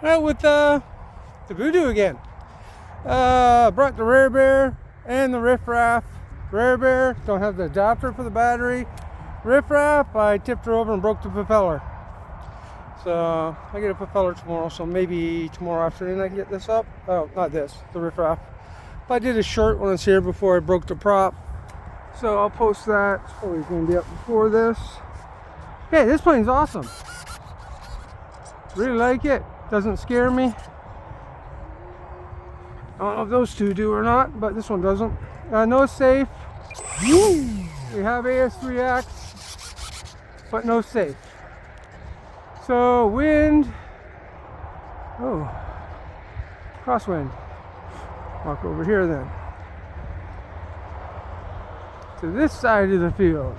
With the voodoo again. Brought the rear bear and the riffraff. Rear bear, don't have the adapter for the battery. Riffraff, I tipped her over and broke the propeller. So I get a propeller tomorrow, so maybe tomorrow afternoon I can get this up. Oh, not this, the riffraff. I did a short when I was here before I broke the prop. So I'll post that. It's probably going to be up before this. Hey, this plane's awesome. Really like it. Doesn't scare me. I don't know if those two do or not, but this one doesn't. No safe. We have AS3X, but no safe. So wind. Oh, crosswind. Walk over here then. To this side of the field.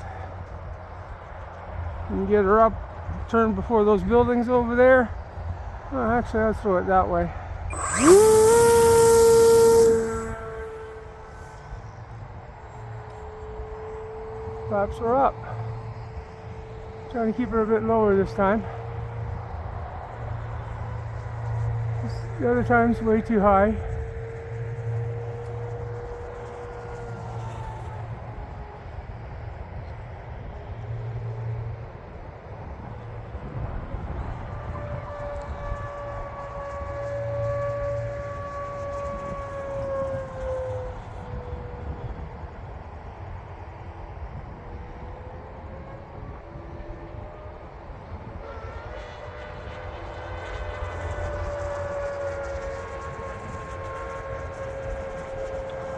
And get her up, turn before those buildings over there. Oh, actually, I'll throw it that way. Flaps are up. Trying to keep her a bit lower this time. The other time's way too high.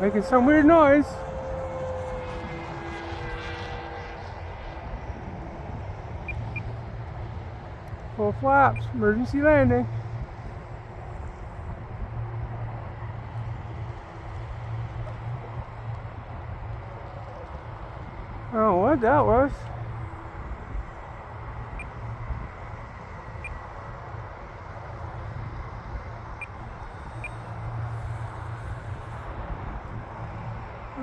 Making some weird noise. Full flaps, emergency landing. I don't know what that was.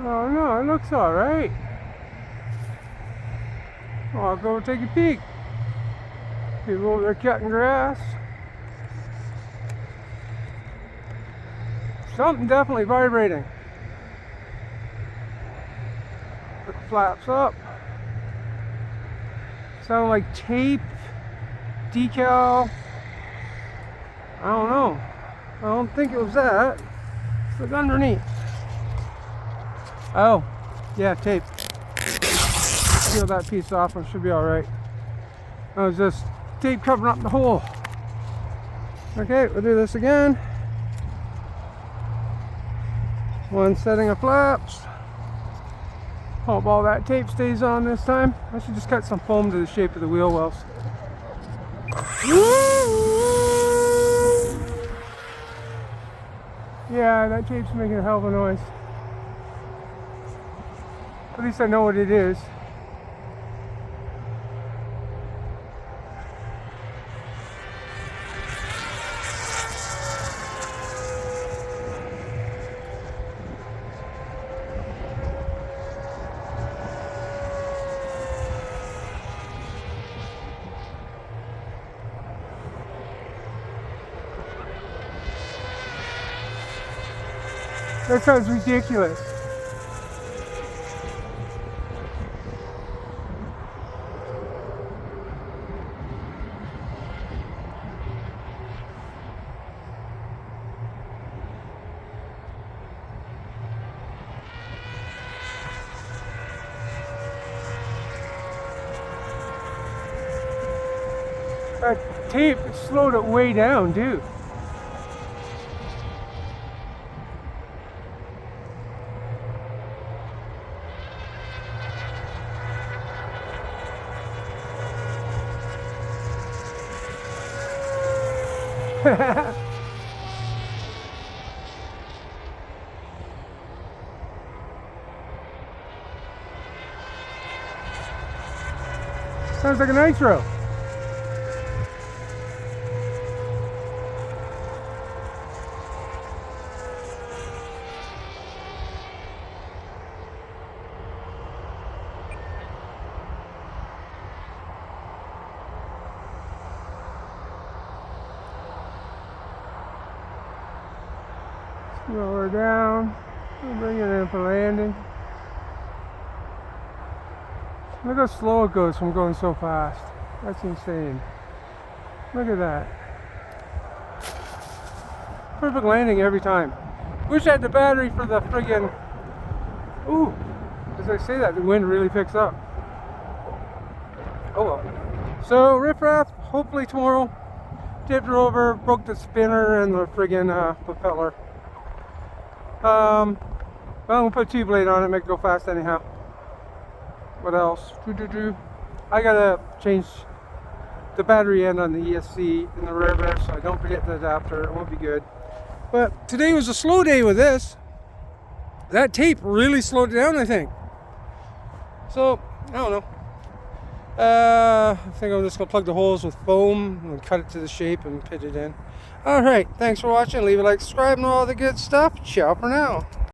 Oh no, it looks alright. I'll go take a peek. People over there cutting grass. Something definitely vibrating. Put the flaps up. Sound like tape, decal. I don't know. I don't think it was that. Look underneath. Oh, yeah, tape. Peel that piece off and it should be alright. That was just tape covering up the hole. Okay, we'll do this again. One setting of flaps. Hope all that tape stays on this time. I should just cut some foam to the shape of the wheel wells. Yeah, that tape's making a hell of a noise. At least I know what it is. That sounds ridiculous. That tape slowed it way down, dude. Sounds like a nitro. Lower down. We'll bring it in for landing. Look how slow it goes from going so fast. That's insane. Look at that. Perfect landing every time. Wish I had the battery for the friggin'... Ooh, as I say that, the wind really picks up. Oh well. So, riffraff, hopefully tomorrow. Tipped her over, broke the spinner and the friggin' propeller. I'm gonna put a tube blade on it, make it go fast anyhow. What else? I gotta change the battery end on the ESC in the rear bed so I don't forget the adapter. It won't be good. But today was a slow day with this. That tape really slowed it down, I think. So, I don't know. I think I'm just going to plug the holes with foam and cut it to the shape and fit it in. Alright, thanks for watching. Leave a like, subscribe, and all the good stuff. Ciao for now.